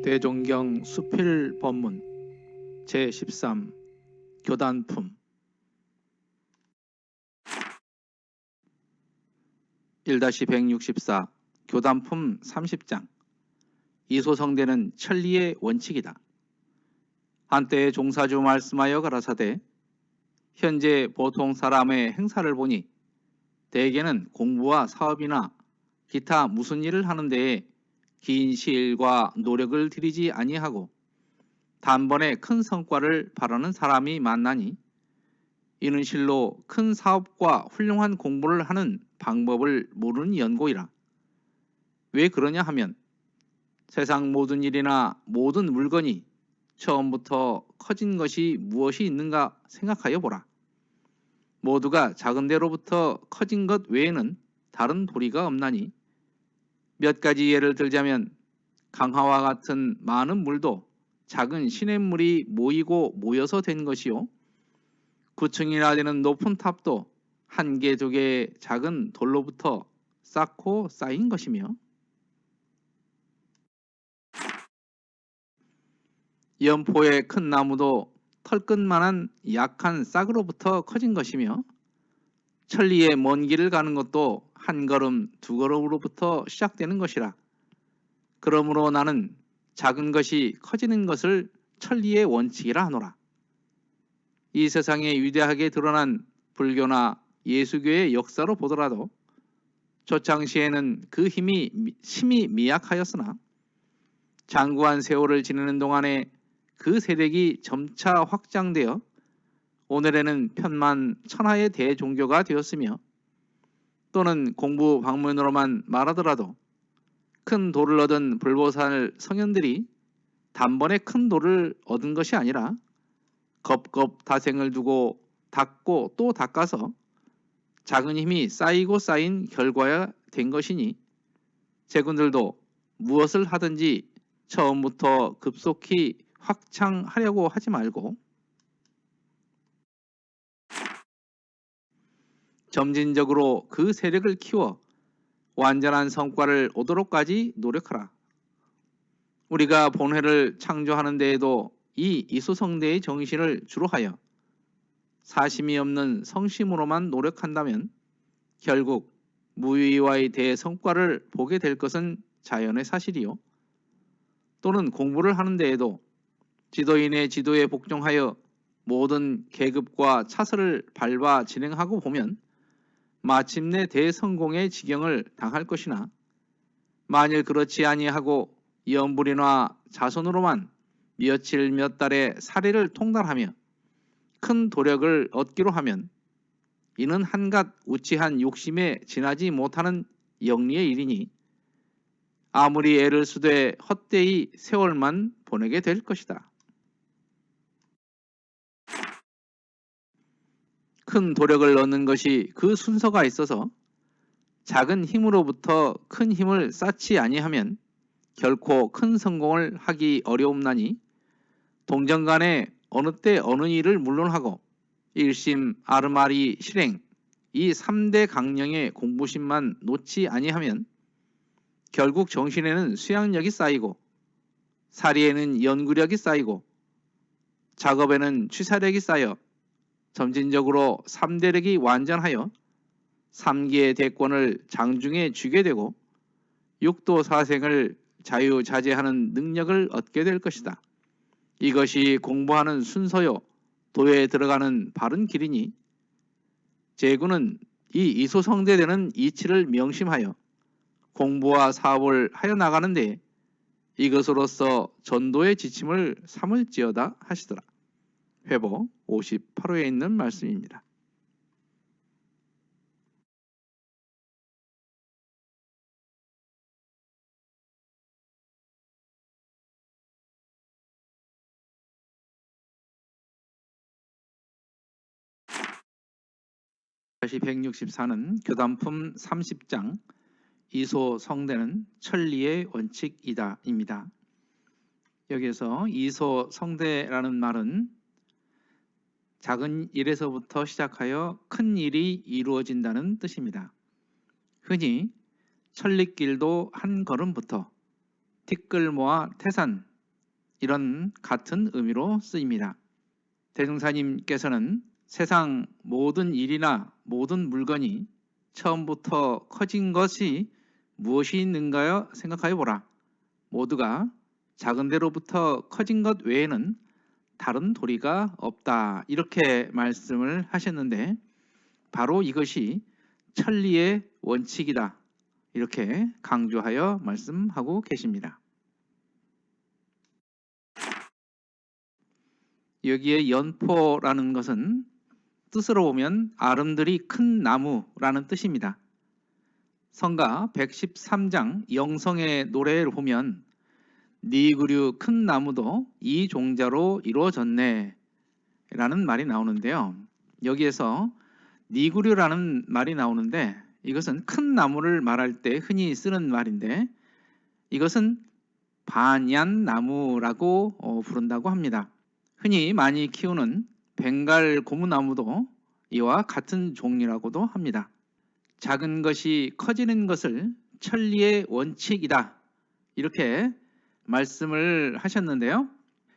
대종경 수필법문 제13 교단품 1-164 교단품 30장 이소성대는 천리의 원칙이다. 한때의 종사주 말씀하여 가라사대 현재 보통 사람의 행사를 보니 대개는 공부와 사업이나 기타 무슨 일을 하는 데에 긴 시일과 노력을 들이지 아니하고 단번에 큰 성과를 바라는 사람이 많나니 이는 실로 큰 사업과 훌륭한 공부를 하는 방법을 모르는 연고이라. 왜 그러냐 하면 세상 모든 일이나 모든 물건이 처음부터 커진 것이 무엇이 있는가 생각하여 보라. 모두가 작은 데로부터 커진 것 외에는 다른 도리가 없나니 몇 가지 예를 들자면 강화와 같은 많은 물도 작은 시냇물이 모이고 모여서 된 것이요, 9층이나 되는 높은 탑도 한 개, 두 개의 작은 돌로부터 쌓고 쌓인 것이며, 연포의 큰 나무도 털끝만한 약한 싹으로부터 커진 것이며, 천리의 먼 길을 가는 것도 한 걸음 두 걸음으로부터 시작되는 것이라. 그러므로 나는 작은 것이 커지는 것을 천리의 원칙이라 하노라. 이 세상에 위대하게 드러난 불교나 예수교의 역사로 보더라도 초창시에는 그 힘이 심히 미약하였으나 장구한 세월을 지내는 동안에 그 세력이 점차 확장되어 오늘에는 편만천하의 대종교가 되었으며, 또는 공부 방문으로만 말하더라도 큰 도를 얻은 불보살 성현들이 단번에 큰 도를 얻은 것이 아니라 겁겁 다생을 두고 닦고 또 닦아서 작은 힘이 쌓이고 쌓인 결과야 된 것이니, 제군들도 무엇을 하든지 처음부터 급속히 확창하려고 하지 말고 점진적으로 그 세력을 키워 완전한 성과를 얻도록까지 노력하라. 우리가 본회를 창조하는 데에도 이 이소성대의 정신을 주로 하여 사심이 없는 성심으로만 노력한다면 결국 무의와의 대성과를 보게 될 것은 자연의 사실이요, 또는 공부를 하는 데에도 지도인의 지도에 복종하여 모든 계급과 차설을 밟아 진행하고 보면 마침내 대성공의 지경을 당할 것이나, 만일 그렇지 아니하고 연불이나 자손으로만 며칠 몇 달의 사례를 통달하며 큰 도력을 얻기로 하면 이는 한갓 우치한 욕심에 지나지 못하는 영리의 일이니 아무리 애를 쓰되 헛되이 세월만 보내게 될 것이다. 큰 도력을 얻는 것이 그 순서가 있어서 작은 힘으로부터 큰 힘을 쌓지 아니하면 결코 큰 성공을 하기 어려움나니, 동정간에 어느 때 어느 일을 물론하고 일심, 아르마리, 실행 이 3대 강령의 공부심만 놓지 아니하면 결국 정신에는 수양력이 쌓이고 사리에는 연구력이 쌓이고 작업에는 취사력이 쌓여 점진적으로 3대력이 완전하여 3기의 대권을 장중에 쥐게 되고 육도사생을 자유자재하는 능력을 얻게 될 것이다. 이것이 공부하는 순서요 도에 들어가는 바른 길이니, 제군은 이 이소성대되는 이치를 명심하여 공부와 사업을 하여 나가는데 이것으로서 전도의 지침을 삼을지어다 하시더라. 회보 58호에 있는 말씀입니다. 다시 164는 교단품 30장 이소성대는 천리의 원칙이다 입니다. 여기에서 이소성대라는 말은 작은 일에서부터 시작하여 큰 일이 이루어진다는 뜻입니다. 흔히 천리길도 한 걸음부터 티끌모아 태산 이런 같은 의미로 쓰입니다. 대종사님께서는 세상 모든 일이나 모든 물건이 처음부터 커진 것이 무엇이 있는가요? 생각하여 보라. 모두가 작은 데로부터 커진 것 외에는 다른 도리가 없다. 이렇게 말씀을 하셨는데 바로 이것이 천리의 원칙이다. 이렇게 강조하여 말씀하고 계십니다. 여기에 연포라는 것은 뜻으로 보면 아름드리 큰 나무라는 뜻입니다. 성가 113장 영성의 노래를 보면 네 그류 큰 나무도 이 종자로 이루어졌네 라는 말이 나오는데요. 여기에서 네 그류라는 말이 나오는데 이것은 큰 나무를 말할 때 흔히 쓰는 말인데 이것은 반얀나무라고 부른다고 합니다. 흔히 많이 키우는 벵갈 고무나무도 이와 같은 종류라고도 합니다. 작은 것이 커지는 것을 천리의 원칙이다. 이렇게 말씀을 하셨는데요.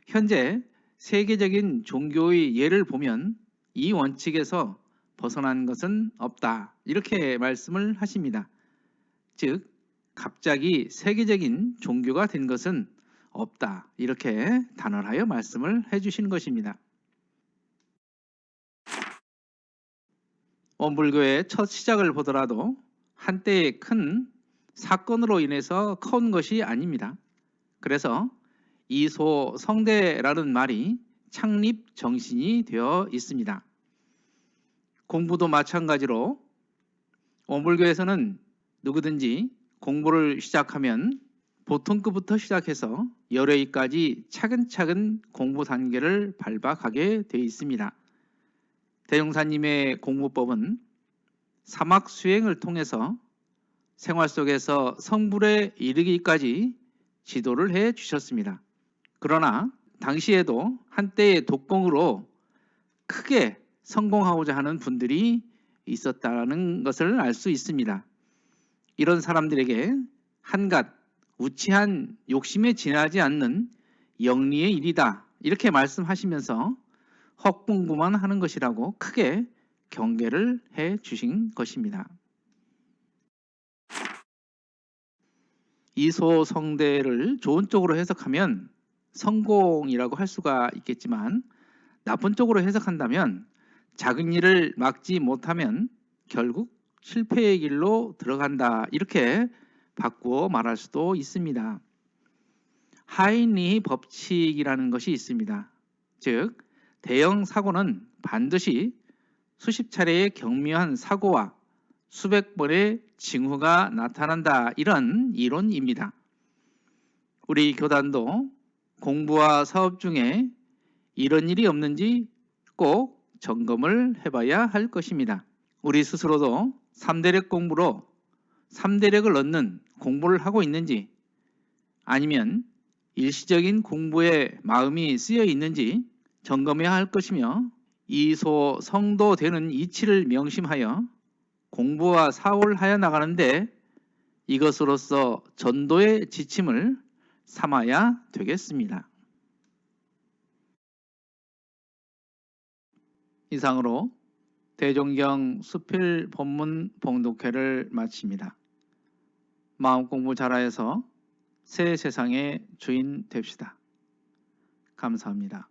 현재 세계적인 종교의 예를 보면 이 원칙에서 벗어난 것은 없다. 이렇게 말씀을 하십니다. 즉 갑자기 세계적인 종교가 된 것은 없다. 이렇게 단언하여 말씀을 해주신 것입니다. 원불교의 첫 시작을 보더라도 한때의 큰 사건으로 인해서 커온 것이 아닙니다. 그래서 이소성대라는 말이 창립 정신이 되어 있습니다. 공부도 마찬가지로 원불교에서는 누구든지 공부를 시작하면 보통급부터 시작해서 열회까지 차근차근 공부 단계를 밟아가게 되어 있습니다. 대종사님의 공부법은 사막 수행을 통해서 생활 속에서 성불에 이르기까지 지도를 해 주셨습니다. 그러나 당시에도 한때의 독공으로 크게 성공하고자 하는 분들이 있었다는 것을 알 수 있습니다. 이런 사람들에게 한갓 우치한 욕심에 지나지 않는 영리의 일이다. 이렇게 말씀하시면서 헛공부만 하는 것이라고 크게 경계를 해 주신 것입니다. 이소성대를 좋은 쪽으로 해석하면 성공이라고 할 수가 있겠지만 나쁜 쪽으로 해석한다면 작은 일을 막지 못하면 결국 실패의 길로 들어간다. 이렇게 바꾸어 말할 수도 있습니다. 하인리 법칙이라는 것이 있습니다. 즉 대형 사고는 반드시 수십 차례의 경미한 사고와 수백 번의 징후가 나타난다. 이런 이론입니다. 우리 교단도 공부와 사업 중에 이런 일이 없는지 꼭 점검을 해봐야 할 것입니다. 우리 스스로도 3대력 공부로 3대력을 얻는 공부를 하고 있는지 아니면 일시적인 공부에 마음이 쓰여 있는지 점검해야 할 것이며 이소 성도 되는 이치를 명심하여 공부와 사업을 하여 나가는데 이것으로서 전도의 지침을 삼아야 되겠습니다. 이상으로 대종경 수필 본문 봉독회를 마칩니다. 마음 공부 잘하여서 새 세상의 주인 됩시다. 감사합니다.